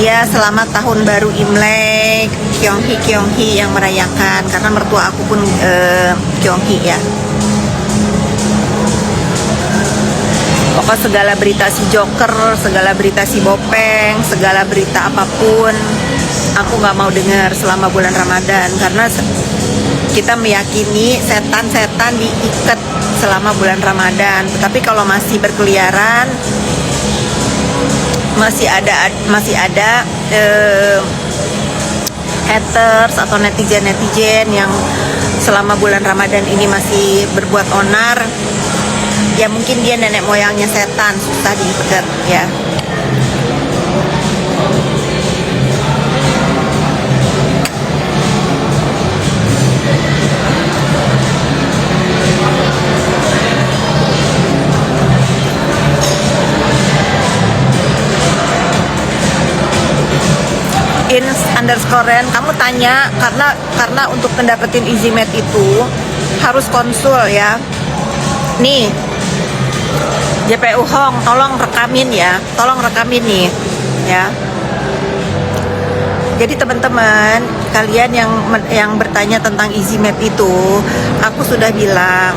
Ya, selamat tahun baru Imlek, Kyonghi yang merayakan, karena mertua aku pun Kyonghi ya. Pokok segala berita si Joker, segala berita si Bopeng, segala berita apapun, aku nggak mau dengar selama bulan Ramadan, karena kita meyakini setan-setan diikat selama bulan Ramadan. Tetapi kalau masih berkeliaran, masih ada haters atau netizen yang selama bulan Ramadan ini masih berbuat onar, ya mungkin dia nenek moyangnya setan, susah diikat ya. _ren, kamu tanya karena untuk mendapatkan Easymed itu harus konsul ya. Nih, JPU Hong, tolong rekamin nih ya. Jadi teman-teman kalian yang bertanya tentang Easymed itu, aku sudah bilang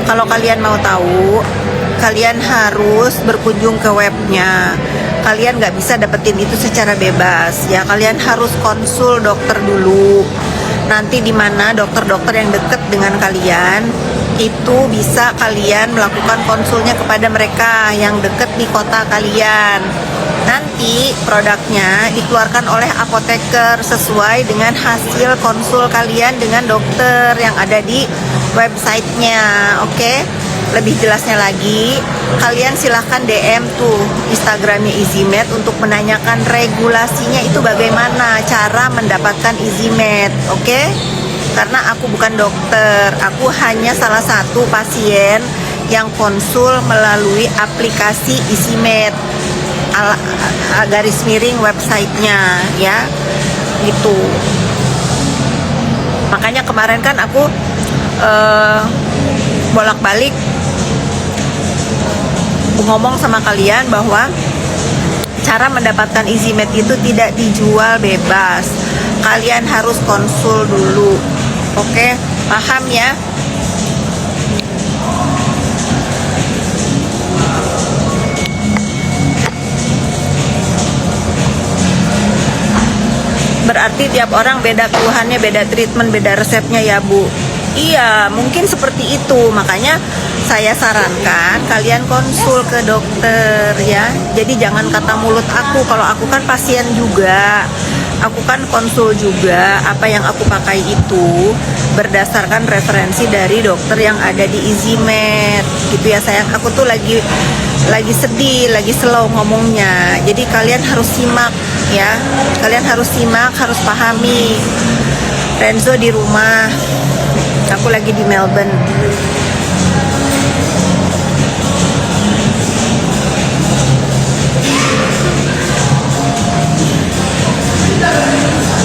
kalau kalian mau tahu, kalian harus berkunjung ke webnya. Kalian nggak bisa dapetin itu secara bebas ya, kalian harus konsul dokter dulu. Nanti di mana dokter-dokter yang deket dengan kalian itu bisa kalian melakukan konsulnya kepada mereka yang deket di kota kalian. Nanti produknya dikeluarkan oleh apoteker sesuai dengan hasil konsul kalian dengan dokter yang ada di websitenya. Oke? Lebih jelasnya lagi, kalian silahkan DM tuh Instagramnya Easymed untuk menanyakan regulasinya itu bagaimana cara mendapatkan Easymed, oke? Karena aku bukan dokter, aku hanya salah satu pasien yang konsul melalui aplikasi Easymed garis miring websitenya ya, gitu. Makanya kemarin kan aku bolak-balik ngomong sama kalian bahwa cara mendapatkan Easymed itu tidak dijual bebas. Kalian harus konsul dulu. Oke, paham ya? Berarti tiap orang beda keluhannya, beda treatment, beda resepnya ya Bu. Iya, mungkin seperti itu. Makanya saya sarankan kalian konsul ke dokter ya. Jadi jangan kata mulut aku. Kalau aku kan pasien juga, aku kan konsul juga. Apa yang aku pakai itu berdasarkan referensi dari dokter yang ada di Easymed. Gitu ya sayang. Aku tuh lagi sedih, lagi slow ngomongnya. Jadi kalian harus simak ya. Kalian harus simak, harus pahami. Renzo di rumah. Aku lagi di Melbourne.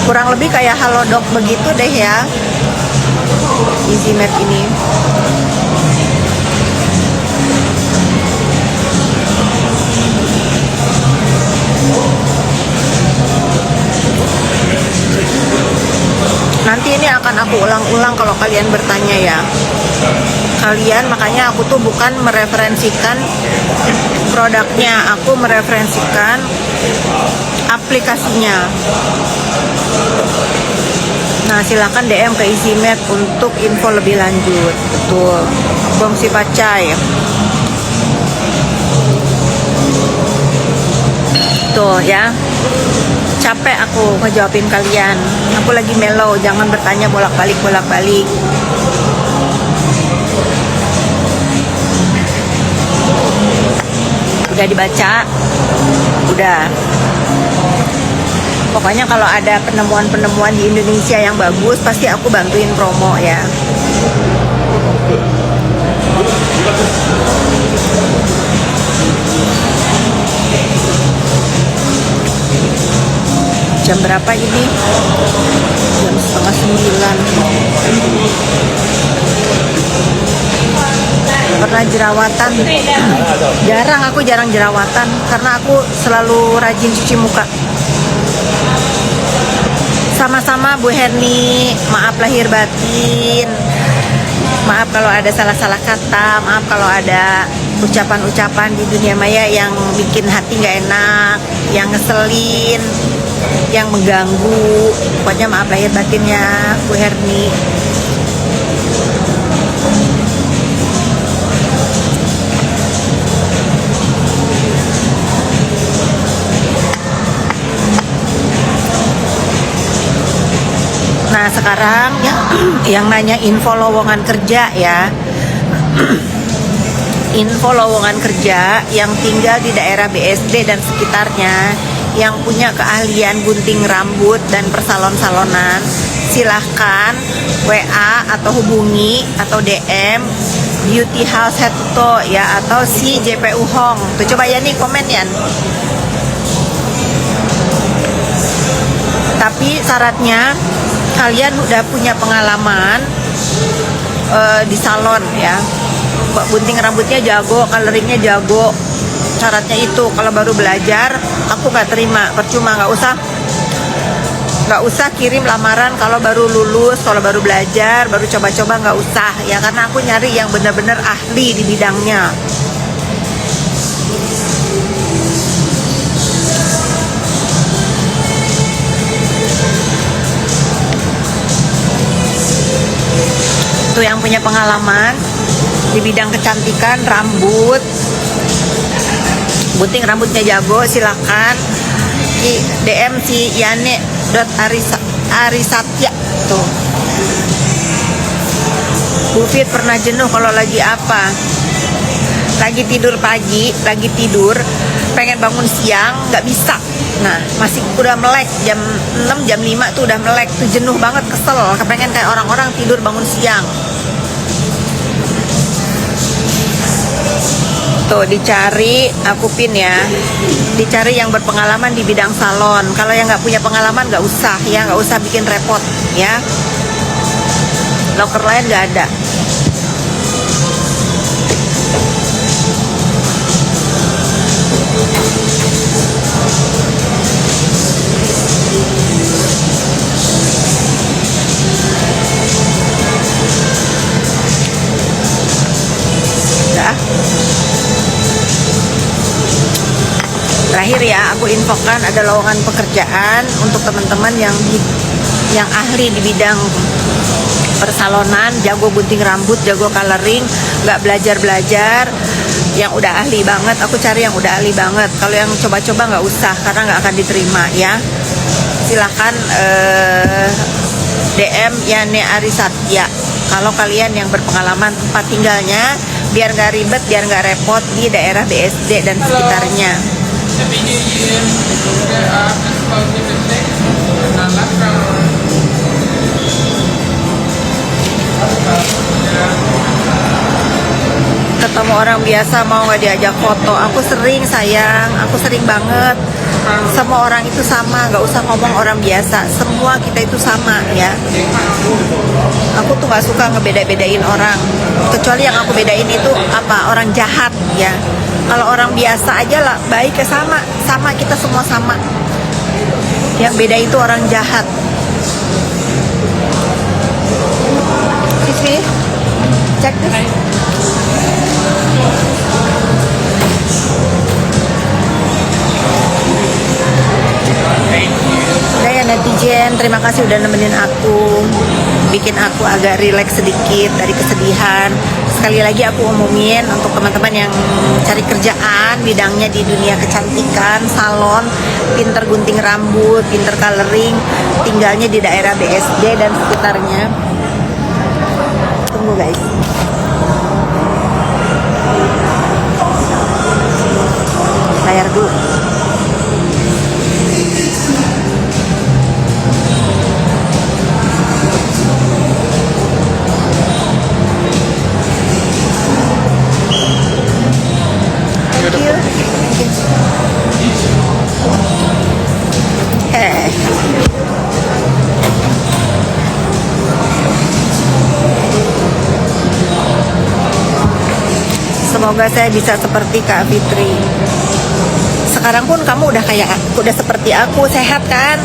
Kurang lebih kayak halodoc begitu deh ya, Easymed ini. Nanti ini akan aku ulang-ulang kalau kalian bertanya ya. Kalian, makanya aku tuh bukan mereferensikan produknya, aku mereferensikan aplikasinya. Nah, silakan DM ke Easymed untuk info lebih lanjut. Betul. Bongsi Pacai. Tuh ya. Capek aku ngejawabin kalian. Aku lagi mellow, jangan bertanya bolak-balik. Udah dibaca? Udah. Pokoknya kalau ada penemuan-penemuan di Indonesia yang bagus, pasti aku bantuin promo ya. Jam berapa ini? Jam 8:30. Pernah jerawatan? Jarang, aku jarang jerawatan karena aku selalu rajin cuci muka. Sama-sama Bu Herni, maaf lahir batin. Maaf kalau ada salah-salah kata, maaf kalau ada ucapan-ucapan di dunia maya yang bikin hati nggak enak, yang ngeselin, yang mengganggu. Pokoknya maaf lahir batin ya Bu Herni. Nah sekarang yang nanya info lowongan kerja ya. Info lowongan kerja yang tinggal di daerah BSD dan sekitarnya, yang punya keahlian gunting rambut dan persalon-salonan, silahkan WA atau hubungi atau DM Beauty House Head to Toe ya, atau si JPU Hong. Tuh coba ya nih komen ya. Tapi syaratnya kalian udah punya pengalaman di salon ya, gunting rambutnya jago, coloringnya jago. Syaratnya itu. Kalau baru belajar aku nggak terima, percuma. Nggak usah kirim lamaran kalau baru lulus, kalau baru belajar, baru coba-coba, nggak usah ya, karena aku nyari yang benar-benar ahli di bidangnya. Tuh yang punya pengalaman di bidang kecantikan rambut, gunting rambutnya jago, silakan DM si Yane.arisatya tuh. Bu Fit pernah jenuh kalau lagi apa? Lagi tidur pagi, lagi tidur, pengen bangun siang, nggak bisa. Nah, masih udah melek, jam 6, jam 5 tuh udah melek, tuh jenuh banget, kesel, kepengen kayak orang-orang tidur bangun siang. Tuh dicari, aku pin ya, dicari yang berpengalaman di bidang salon. Kalau yang nggak punya pengalaman nggak usah ya, nggak usah bikin repot ya. Loker lain nggak ada. Terakhir ya, aku infokan ada lowongan pekerjaan untuk teman-teman yang ahli di bidang persalonan, jago gunting rambut, jago coloring, nggak belajar-belajar, yang udah ahli banget. Aku cari yang udah ahli banget. Kalau yang coba-coba nggak usah, karena nggak akan diterima ya. Silahkan DM Yane Arisatya kalau kalian yang berpengalaman tempat tinggalnya, biar nggak ribet, biar nggak repot di daerah BSD dan sekitarnya. Ketemu orang biasa mau nggak diajak foto? Aku sering sayang, aku sering banget. Semua orang itu sama, nggak usah ngomong orang biasa. Semua kita itu sama ya. Aku tuh nggak suka ngebeda-bedain orang. Kecuali yang aku bedain itu apa? Orang jahat ya. Kalau orang biasa aja lah, baik ya sama kita semua sama. Yang beda itu orang jahat. Sisi, cek this. Udah ya netizen, terima kasih udah nemenin aku, bikin aku agak rileks sedikit dari kesedihan. Sekali lagi aku umumin untuk teman-teman yang cari kerjaan bidangnya di dunia kecantikan, salon, pinter gunting rambut, pinter coloring, tinggalnya di daerah BSD dan sekitarnya. Tunggu guys. Bayar dulu. Semoga saya bisa seperti Kak Fitri. Sekarang pun kamu udah seperti aku, sehat kan?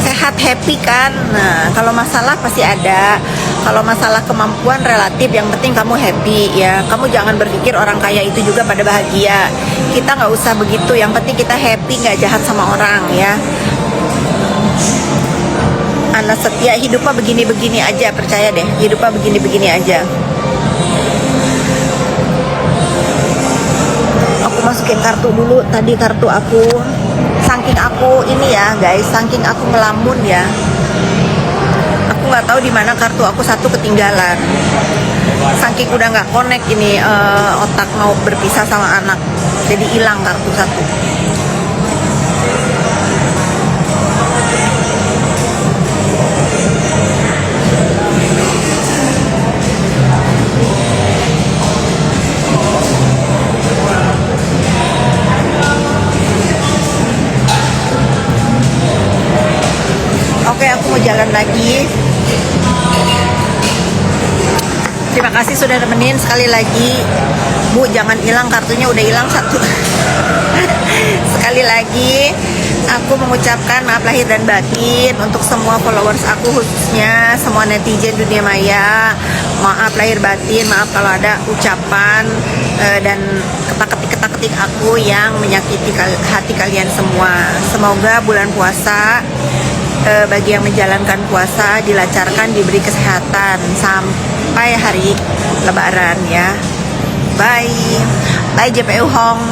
Sehat sehat, happy kan. Nah, kalau masalah pasti ada. Kalau masalah kemampuan relatif, yang penting kamu happy ya. Kamu jangan berpikir orang kaya itu juga pada bahagia. Kita nggak usah begitu. Yang penting kita happy, nggak jahat sama orang ya. Anak setia, hidupnya begini-begini aja, percaya deh. Hidupnya begini-begini aja. Aku masukin kartu dulu. Tadi kartu aku, saking aku ini ya guys, saking aku ngelamun ya, aku nggak tahu di mana kartu aku satu ketinggalan. Saking udah nggak connect ini, otak mau berpisah sama anak, jadi hilang kartu satu. Oke, aku mau jalan lagi. Terima kasih sudah nemenin. Sekali lagi, Bu, jangan hilang kartunya, udah hilang satu. Sekali lagi, aku mengucapkan maaf lahir dan batin untuk semua followers aku, khususnya semua netizen dunia maya. Maaf lahir batin, maaf kalau ada ucapan dan ketak-ketik aku yang menyakiti hati kalian semua. Semoga bulan puasa, bagi yang menjalankan puasa, dilancarkan, diberi kesehatan sampai hari Lebaran ya. Bye, bye JPU Hong.